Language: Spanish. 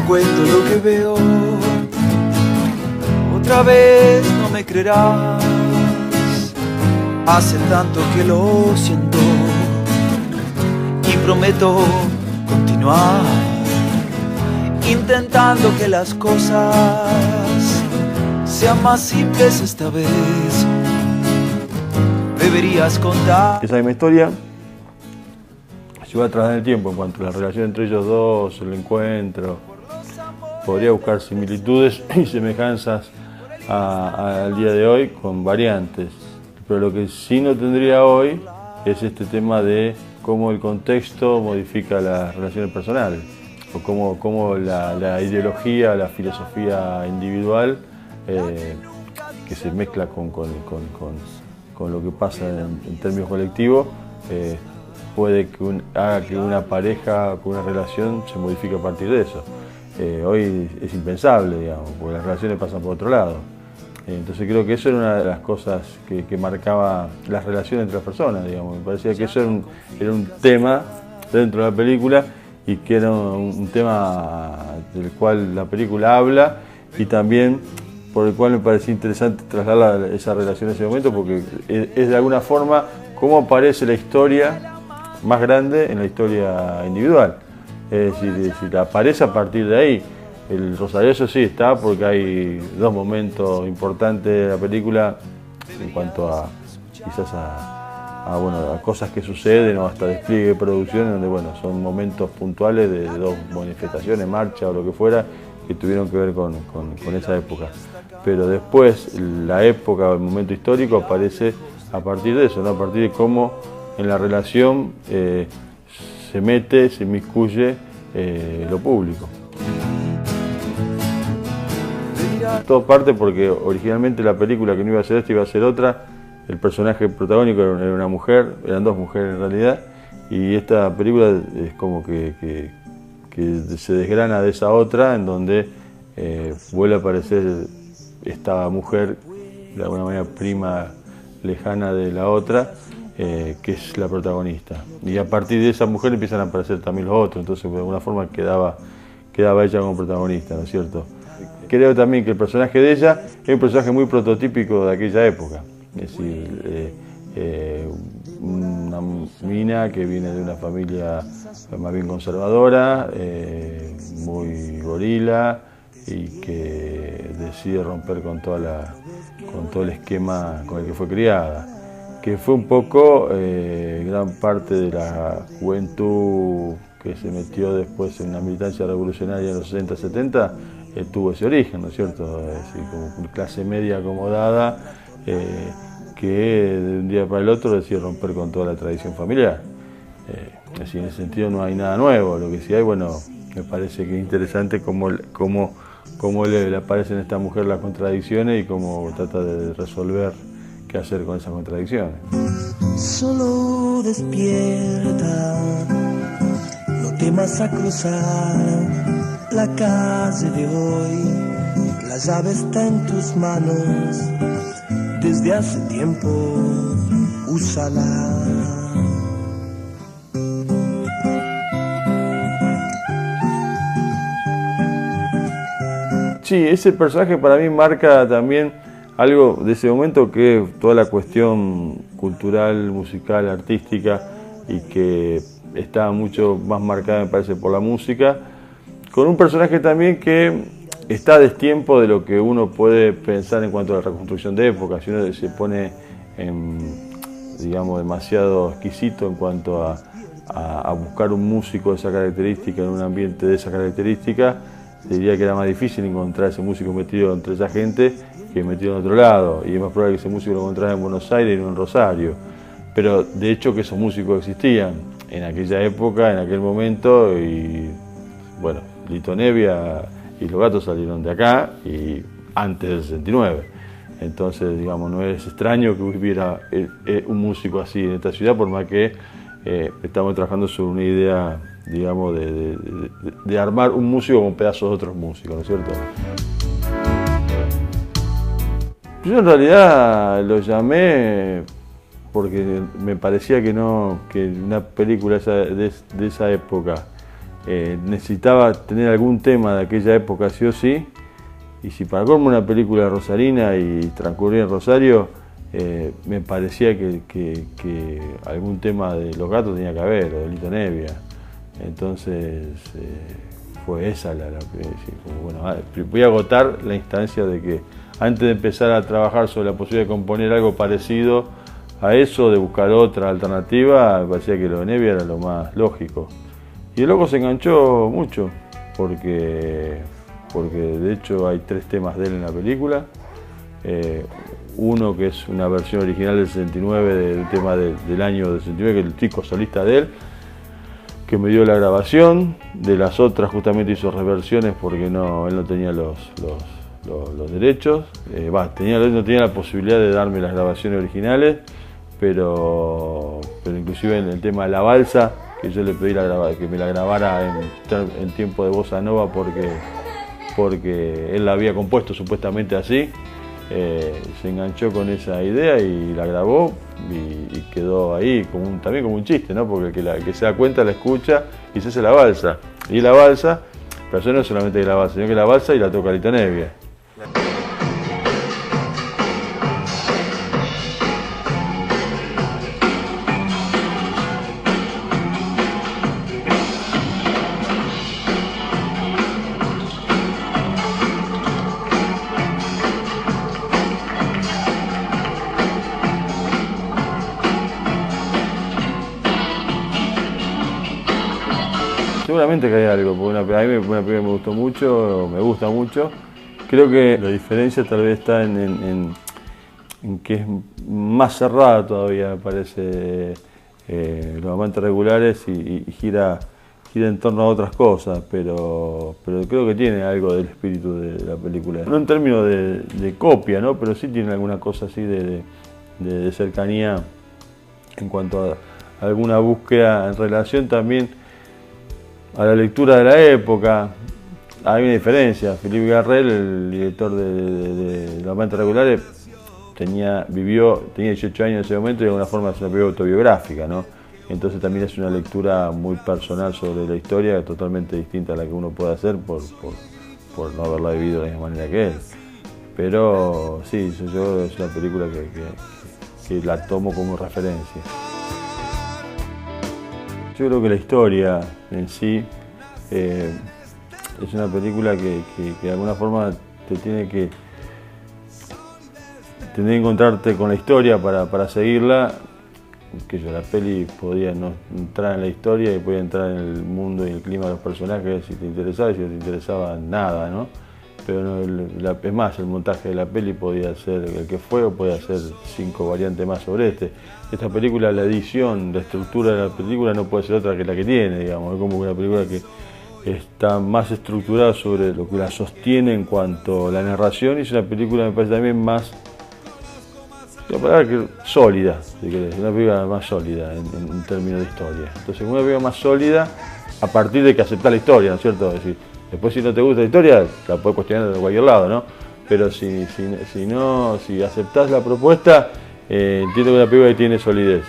cuento lo que veo, otra vez no me creerás. Hace tanto que lo siento y prometo continuar, intentando que las cosas sean más simples esta vez. Deberías contar. Esa misma historia se va a trasladar en el tiempo en cuanto a la relación entre ellos dos, el encuentro. Podría buscar similitudes y semejanzas al día de hoy con variantes. Pero lo que sí no tendría hoy es este tema de cómo el contexto modifica las relaciones personales, o cómo la ideología, la filosofía individual que se mezcla con lo que pasa en términos colectivos, puede haga que una pareja, que una relación se modifique a partir de eso. Hoy es impensable, digamos, porque las relaciones pasan por otro lado. Entonces creo que eso era una de las cosas que marcaba las relaciones entre las personas, digamos. Me parecía que eso era un tema dentro de la película y que era un tema del cual la película habla y también por el cual me parecía interesante trasladar esa relación en ese momento, porque es de alguna forma cómo aparece la historia más grande en la historia individual. Es decir, aparece a partir de ahí. El Rosalioso sí está porque hay dos momentos importantes de la película en cuanto a quizás a cosas que suceden o hasta despliegue de producción, donde bueno, son momentos puntuales de dos manifestaciones, marcha o lo que fuera, que tuvieron que ver con esa época. Pero después la época o el momento histórico aparece a partir de eso, ¿no? A partir de cómo en la relación se inmiscuye lo público. Todo parte porque originalmente la película que no iba a ser esta iba a ser otra. El personaje protagónico era una mujer, eran dos mujeres en realidad, y esta película es como que se desgrana de esa otra, en donde vuelve a aparecer esta mujer, de alguna manera prima lejana de la otra, que es la protagonista. Y a partir de esa mujer empiezan a aparecer también los otros, entonces de alguna forma quedaba ella como protagonista, ¿no es cierto? Creo también que el personaje de ella es un personaje muy prototípico de aquella época. Es decir, una mina que viene de una familia más bien conservadora, muy gorila, y que decide romper con todo el esquema con el que fue criada. Que fue un poco gran parte de la juventud que se metió después en la militancia revolucionaria en los 60-70, tuvo ese origen, ¿no es cierto? Es decir, como clase media acomodada, que de un día para el otro decide romper con toda la tradición familiar. Es decir, en ese sentido no hay nada nuevo, lo que sí hay, bueno, me parece que es interesante cómo le aparecen a esta mujer las contradicciones y cómo trata de resolver qué hacer con esas contradicciones. Solo despierta, no temas a cruzar la calle de hoy, la llave está en tus manos, desde hace tiempo, úsala. Sí, ese personaje para mí marca también algo de ese momento, que es toda la cuestión cultural, musical, artística, y que está mucho más marcada, me parece, por la música, con un personaje también que está a destiempo de lo que uno puede pensar en cuanto a la reconstrucción de época. Si uno se pone, digamos, demasiado exquisito en cuanto a buscar un músico de esa característica en un ambiente de esa característica, diría que era más difícil encontrar ese músico metido entre esa gente que metido en otro lado, y es más probable que ese músico lo encontrara en Buenos Aires y no en Rosario. Pero de hecho que esos músicos existían en aquella época, en aquel momento, y bueno, Lito Nebbia y Los Gatos salieron de acá y antes del 69. Entonces, digamos, no es extraño que hubiera un músico así en esta ciudad, por más que estamos trabajando sobre una idea, digamos, de armar un músico con pedazos de otros músicos, ¿no es cierto? Yo en realidad lo llamé porque me parecía que una película de esa época, necesitaba tener algún tema de aquella época sí o sí, y si para colmo una película rosarina y transcurría en Rosario, me parecía que algún tema de Los Gatos tenía que haber, o de Lito Nevia. Entonces fue esa bueno, voy a agotar la instancia de que antes de empezar a trabajar sobre la posibilidad de componer algo parecido a eso, de buscar otra alternativa, me parecía que lo de Nevia era lo más lógico. Y el loco se enganchó mucho, porque de hecho hay 3 temas de él en la película. Uno que es una versión original del 69, del tema del año del 69, que es el chico solista de él, que me dio la grabación. De las otras justamente hizo reversiones porque él no tenía los derechos. No tenía la posibilidad de darme las grabaciones originales, pero inclusive en el tema de La Balsa, que yo le pedí que me la grabara en tiempo de bossa nova porque él la había compuesto supuestamente así. Se enganchó con esa idea y la grabó y quedó ahí también como un chiste, ¿no? Porque el que se da cuenta la escucha y se hace la balsa. Y la balsa, pero eso no es solamente la balsa, sino que la balsa y la toca Lito Nevia. Seguramente que hay algo, porque a mí una película me gustó mucho, me gusta mucho. Creo que la diferencia tal vez está en que es más cerrada todavía, me parece, Los Amantes Regulares y gira en torno a otras cosas, pero creo que tiene algo del espíritu de la película. No en términos de copia, ¿no? Pero sí tiene alguna cosa así de cercanía en cuanto a alguna búsqueda en relación también a la lectura de la época. Hay una diferencia. Philippe Garrel, el director de Los Amantes Regulares, tenía 18 años en ese momento y de alguna forma es una película autobiográfica, ¿no? Entonces también es una lectura muy personal sobre la historia, totalmente distinta a la que uno puede hacer por no haberla vivido de la misma manera que él. Pero sí, yo es una película que la tomo como referencia. Yo creo que la historia en sí es una película que de alguna forma te tiene que encontrarte con la historia para seguirla. Que la peli podía no entrar en la historia y podía entrar en el mundo y el clima de los personajes si te interesaba, y si no te interesaba nada, ¿no? Pero no, es más, el montaje de la peli podía ser el que fue o podía ser 5 variantes más sobre Esta película, la edición, la estructura de la película no puede ser otra que la que tiene, digamos. Es como una película que está más estructurada sobre lo que la sostiene en cuanto a la narración, y es una película, me parece, también más sólida, si querés, una película más sólida en términos de historia. Entonces, una película más sólida a partir de que aceptás la historia, ¿no es cierto? Es decir, después si no te gusta la historia, la podés cuestionar de cualquier lado, ¿no? Pero si aceptás la propuesta, entiendo que una película tiene solidez.